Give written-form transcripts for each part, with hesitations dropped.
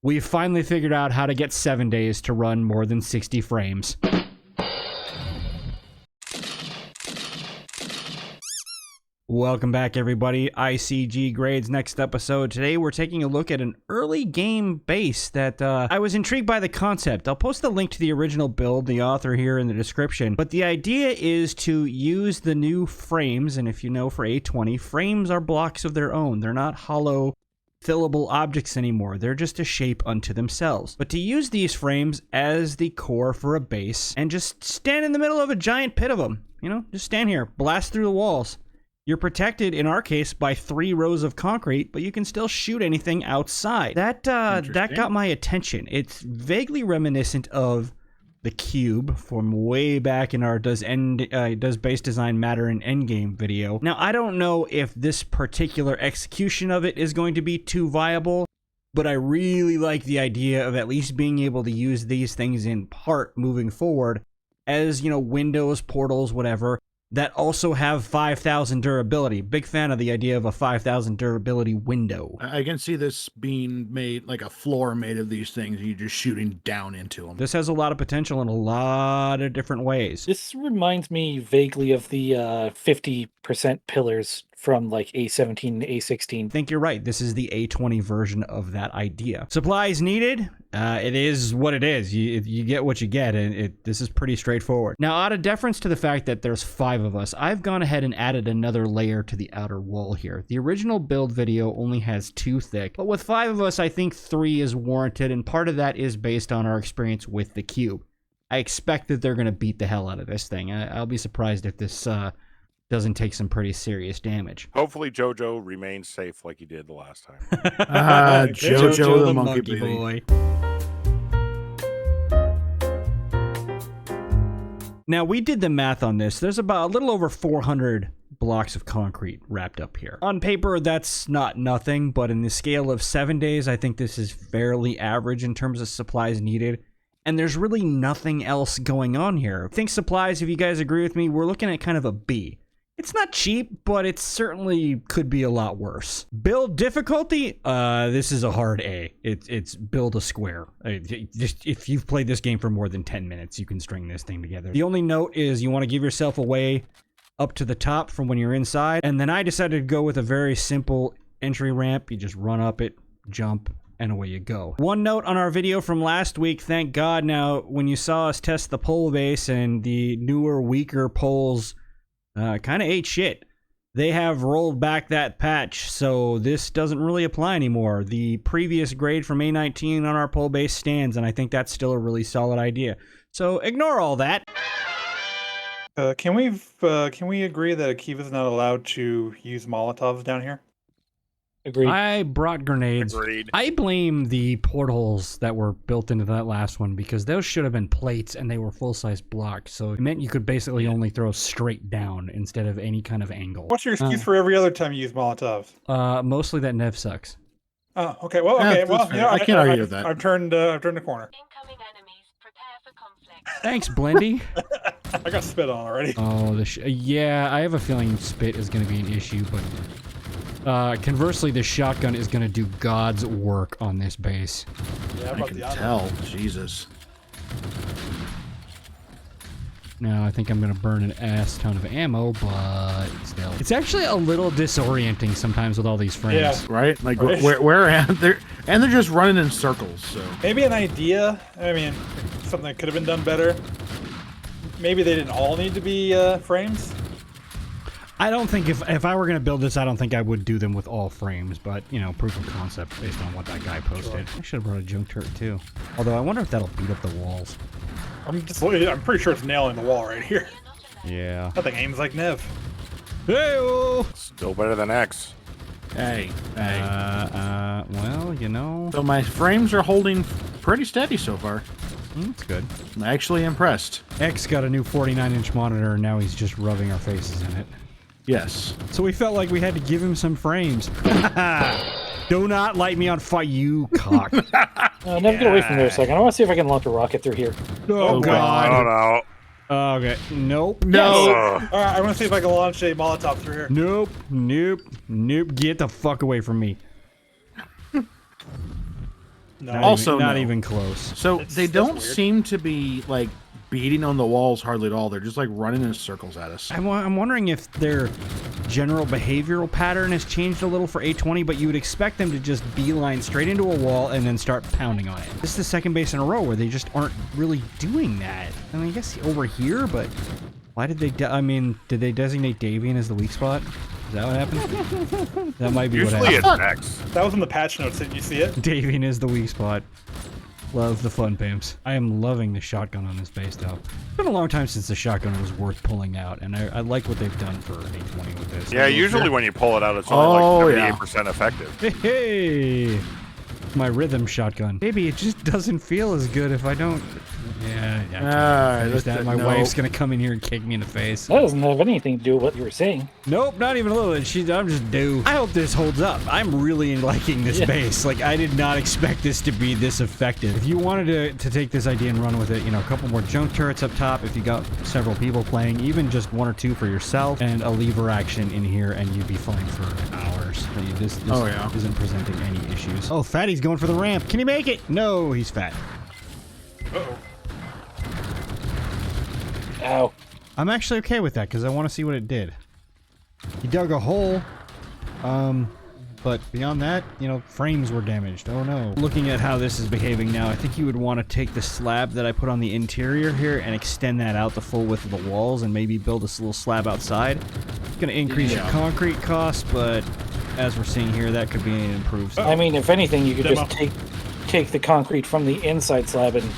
We've finally figured out how to get 7 days to run more than 60 frames. Welcome back, everybody. ICG Grades next episode. Today we're taking a look at an early game base that I was intrigued by the concept. I'll post the link to the original build, the author here in the description. But the idea is to use the new frames, and if you know for a20, frames are blocks of their own. They're not hollow, fillable objects anymore. They're just a shape unto themselves. But to use these frames as the core for a base and just stand in the middle of a giant pit of them, you know, just stand here, blast through the walls. You're protected, in our case, by 3 rows of concrete, but you can still shoot anything outside. That got my attention. It's vaguely reminiscent of the cube from way back in our Does Base Design Matter in Endgame video. Now, I don't know if this particular execution of it is going to be too viable, but I really like the idea of at least being able to use these things in part moving forward as, you know, windows, portals, whatever, that also have 5,000 durability. Big fan of the idea of a 5,000 durability window. I can see this being made like a floor made of these things. You're just shooting down into them. This has a lot of potential in a lot of different ways. This reminds me vaguely of the 50% pillars from like A17 and A16. I think you're right. This is the A20 version of that idea. Supplies needed. It is what it is. You get what you get, and this is pretty straightforward. Now, out of deference to the fact that there's 5 of us, I've gone ahead and added another layer to the outer wall here. The original build video only has 2 thick, but with 5 of us, I think 3 is warranted, and part of that is based on our experience with the cube. I expect that they're going to beat the hell out of this thing. I'll be surprised if this doesn't take some pretty serious damage. Hopefully JoJo remains safe like he did the last time. JoJo the monkey boy. Now, we did the math on this. There's about a little over 400 blocks of concrete wrapped up here. On paper, that's not nothing, but in the scale of 7 days, I think this is fairly average in terms of supplies needed. And there's really nothing else going on here. I think supplies, if you guys agree with me, we're looking at kind of a B. It's not cheap, but it certainly could be a lot worse. Build difficulty? This is a hard A. It's build a square. Just if you've played this game for more than 10 minutes, you can string this thing together. The only note is you want to give yourself a way up to the top from when you're inside. And then I decided to go with a very simple entry ramp. You just run up it, jump, and away you go. One note on our video from last week, thank God now, when you saw us test the pole base and the newer, weaker poles kind of ate shit. They have rolled back that patch, so this doesn't really apply anymore. The previous grade from A19 on our pole base stands, and I think that's still a really solid idea. So ignore all that. Can we agree that Akiva's not allowed to use Molotovs down here? Agreed. I brought grenades. Agreed. I blame the portholes that were built into that last one because those should have been plates and they were full-size blocks. So it meant you could basically only throw straight down instead of any kind of angle. What's your excuse for every other time you use Molotovs? Mostly that Nev sucks. Oh, okay. Well, okay. Well, you know, I can't argue with that. I've turned the corner. Incoming enemies, prepare for conflict. Thanks, Blendy. I got spit on already. Oh, yeah, I have a feeling spit is going to be an issue, but conversely, the shotgun is going to do God's work on this base. Yeah, I can tell. Jesus. Now, I think I'm going to burn an ass ton of ammo, but still. It's actually a little disorienting sometimes with all these frames. Yeah. Right? Like, where and they're just running in circles, so. Maybe an idea. I mean, something that could have been done better. Maybe they didn't all need to be frames. I don't think if I were going to build this, I don't think I would do them with all frames, but, you know, proof of concept based on what that guy posted. Sure. I should have brought a junk turret, too. Although, I wonder if that'll beat up the walls. I'm pretty sure it's nailing the wall right here. Yeah. That thing aims like Nev. Hey-oh! Still better than X. Hey. Well, you know. So my frames are holding pretty steady so far. That's good. I'm actually impressed. X got a new 49-inch monitor, and now he's just rubbing our faces in it. Yes. So we felt like we had to give him some frames. Do not light me on fire, you cock. Never get away from there a second. I want to see if I can launch a rocket through here. Oh, I God. don't know. Okay. Nope. No. All right, I want to see if I can launch a Molotov through here. Nope. Nope. Nope. Get the fuck away from me. No. Also, not no. even close. So That's they don't weird. seem to be like beating on the walls hardly at all. They're just like running in circles at us. I'm wondering if their general behavioral pattern has changed a little for a20, but you would expect them to just beeline straight into a wall and then start pounding on it. This is the second base in a row where they just aren't really doing that. I mean, I guess over here, but why did they? Did they designate Davian as the weak spot? Is that what happened? That might be Usually what it's happened. X. That was in the patch notes. Didn't you see it? Davian is the weak spot. Love the fun pimps. I am loving the shotgun on this base, though. It's been a long time since the shotgun was worth pulling out, and I like what they've done for a20 with this. Yeah, usually when you pull it out, it's only Oh, like 78% effective. Hey, my rhythm shotgun. Maybe it just doesn't feel as good if I don't. Yeah, I can't finish that. My wife's gonna come in here and kick me in the face. That doesn't have anything to do with what you were saying. Nope, not even a little bit. I'm just due. I hope this holds up. I'm really liking this base. Like, I did not expect this to be this effective. If you wanted to take this idea and run with it, you know, a couple more junk turrets up top, if you got several people playing, even just one or two for yourself, and a lever action in here, and you'd be fine for hours. This isn't presenting any issues. Oh, Fatty's going for the ramp. Can he make it? No, he's fat. Uh-oh. Ow. I'm actually okay with that because I want to see what it did. He dug a hole, but beyond that, you know, frames were damaged. Oh no. Looking at how this is behaving now, I think you would want to take the slab that I put on the interior here and extend that out the full width of the walls and maybe build this little slab outside. It's going to increase your concrete cost, but as we're seeing here, that could be an improved. I mean, if anything, you could Demo. just take the concrete from the inside slab and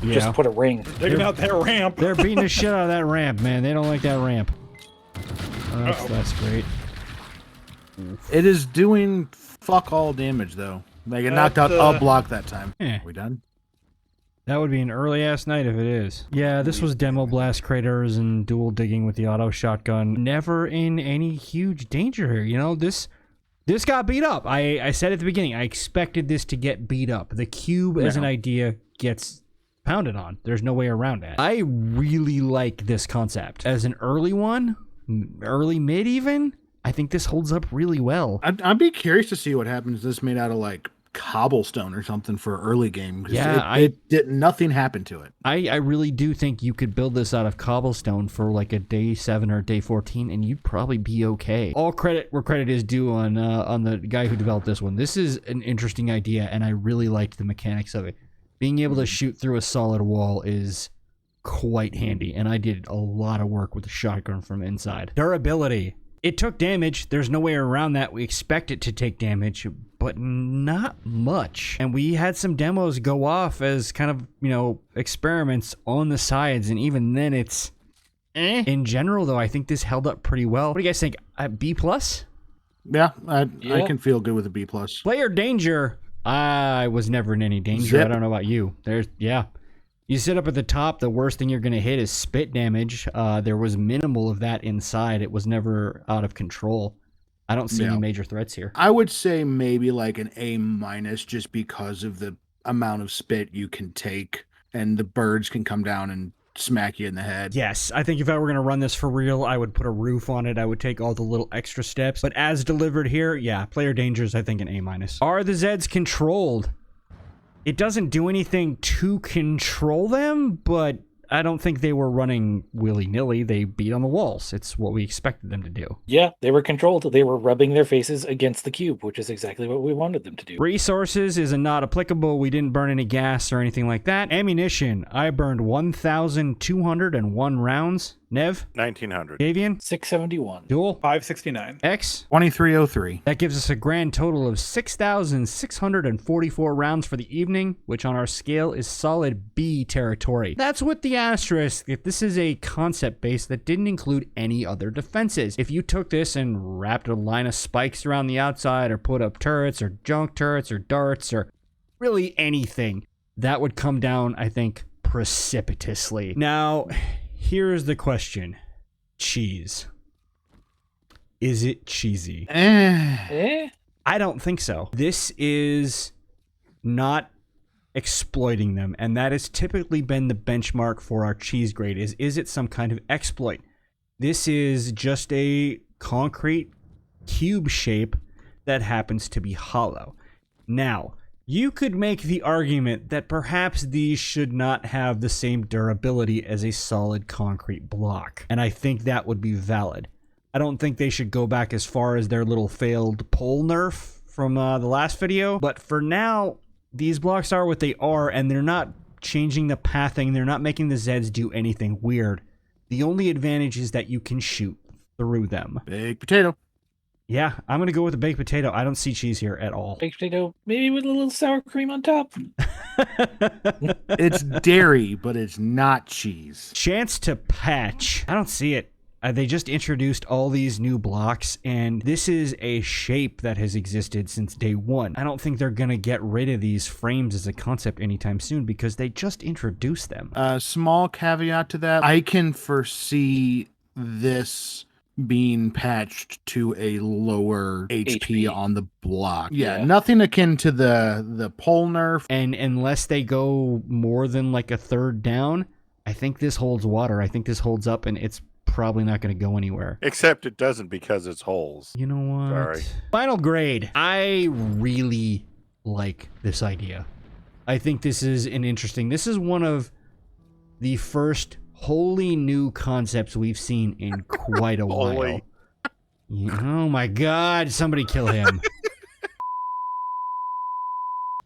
just put a ring. Digging out that ramp. They're beating the shit out of that ramp, man. They don't like that ramp. That's great. It is doing fuck all damage though. Like it knocked out a block that time. Eh. We done? That would be an early ass night if it is. Yeah, this was demo blast craters and dual digging with the auto shotgun. Never in any huge danger here. You know, this got beat up. I said at the beginning, I expected this to get beat up. The cube as an idea gets pounded on. There's no way around it. I really like this concept. As an early one, early mid even, I think this holds up really well. I'd be curious to see what happens if this made out of like cobblestone or something for early game. Yeah, nothing happened to it. I really do think you could build this out of cobblestone for like a day 7 or day 14 and you'd probably be okay. All credit where credit is due on the guy who developed this one. This is an interesting idea and I really liked the mechanics of it. Being able to shoot through a solid wall is quite handy, and I did a lot of work with the shotgun from inside. Durability. It took damage. There's no way around that. We expect it to take damage, but not much. And we had some demos go off as kind of, you know, experiments on the sides, and even then it's In general, though, I think this held up pretty well. What do you guys think? B+? Yeah, I can feel good with a B+. Player danger. I was never in any danger. Zip. I don't know about you. You sit up at the top, the worst thing you're going to hit is spit damage. There was minimal of that inside. It was never out of control. I don't see any major threats here. I would say maybe like an A- just because of the amount of spit you can take and the birds can come down and smack you in the head. Yes, I think if I were going to run this for real, I would put a roof on it. I would take all the little extra steps. But as delivered here, yeah, player dangers, I think an A-. Are the Zeds controlled? It doesn't do anything to control them, but I don't think they were running willy-nilly. They beat on the walls. It's what we expected them to do. Yeah, they were controlled. They were rubbing their faces against the cube, which is exactly what we wanted them to do. Resources is a not applicable. We didn't burn any gas or anything like that. Ammunition, I burned 1,201 rounds. Nev? 1900. Davian? 671. Duel? 569. X? 2303. That gives us a grand total of 6,644 rounds for the evening, which on our scale is solid B territory. That's with the asterisk if this is a concept base that didn't include any other defenses. If you took this and wrapped a line of spikes around the outside or put up turrets or junk turrets or darts or really anything, that would come down, I think, precipitously. Now, here's the question. Cheese. Is it cheesy? I don't think so. This is not exploiting them, and that has typically been the benchmark for our cheese grade. Is it some kind of exploit? This is just a concrete cube shape that happens to be hollow. Now, You could make the argument that perhaps these should not have the same durability as a solid concrete block, and I think that would be valid. I don't think they should go back as far as their little failed pole nerf from the last video, but for now, these blocks are what they are, and they're not changing the pathing, they're not making the Zeds do anything weird. The only advantage is that you can shoot through them. Baked potato. Yeah, I'm gonna go with the baked potato. I don't see cheese here at all. Baked potato, maybe with a little sour cream on top. It's dairy, but it's not cheese. Chance to patch. I don't see it. They just introduced all these new blocks, and this is a shape that has existed since day one. I don't think they're gonna get rid of these frames as a concept anytime soon because they just introduced them. Small caveat to that, I can foresee this being patched to a lower HP on the block. Yeah, nothing akin to the pole nerf. And unless they go more than like a third down, I think this holds water. I think this holds up, and it's probably not going to go anywhere. Except it doesn't because it's holes. You know what? Sorry. Final grade. I really like this idea. I think this is this is one of the first wholly new concepts we've seen in quite a while. Oh my god, somebody kill him.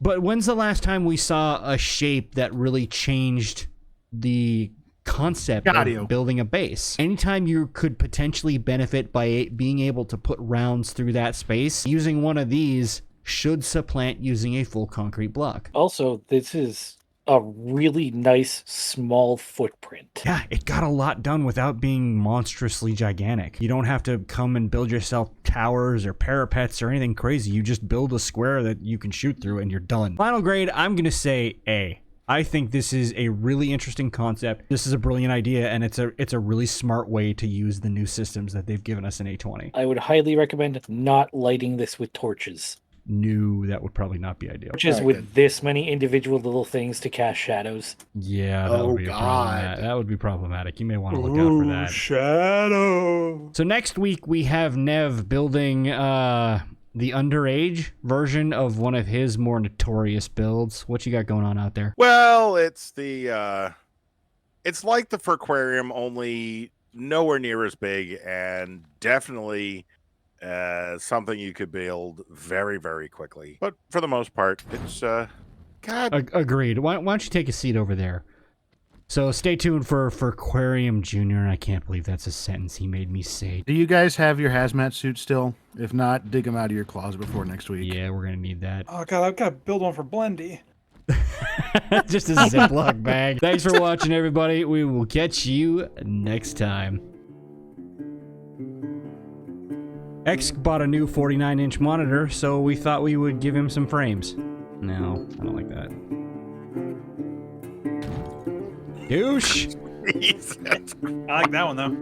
But when's the last time we saw a shape that really changed the concept of building a base? Anytime you could potentially benefit by being able to put rounds through that space, using one of these should supplant using a full concrete block. Also, this is a really nice small footprint. Yeah, it got a lot done without being monstrously gigantic. You don't have to come and build yourself towers or parapets or anything crazy. You just build a square that you can shoot through and you're done. Final grade, I'm gonna say A. I think this is a really interesting concept. This is a brilliant idea, and it's a really smart way to use the new systems that they've given us in A20. I would highly recommend not lighting this with torches. No, that would probably not be ideal. Torches with this many individual little things to cast shadows. Yeah, that would be that would be problematic. You may want to look out for that. Shadow. So next week we have Nev building the underage version of one of his more notorious builds. What you got going on out there? Well, it's the it's like the Furquarium, only nowhere near as big, and definitely something you could build very, very quickly. But for the most part, it's Agreed. Why don't you take a seat over there? So stay tuned for Aquarium Jr. I can't believe that's a sentence he made me say. Do you guys have your hazmat suit still? If not, dig them out of your closet before next week. Yeah, we're gonna need that. Oh god, I've got to build one for Blendy. Just a Ziploc bag. Thanks for watching, everybody. We will catch you next time. X bought a new 49-inch monitor, so we thought we would give him some frames. No, I don't like that. Douche! I like that one though.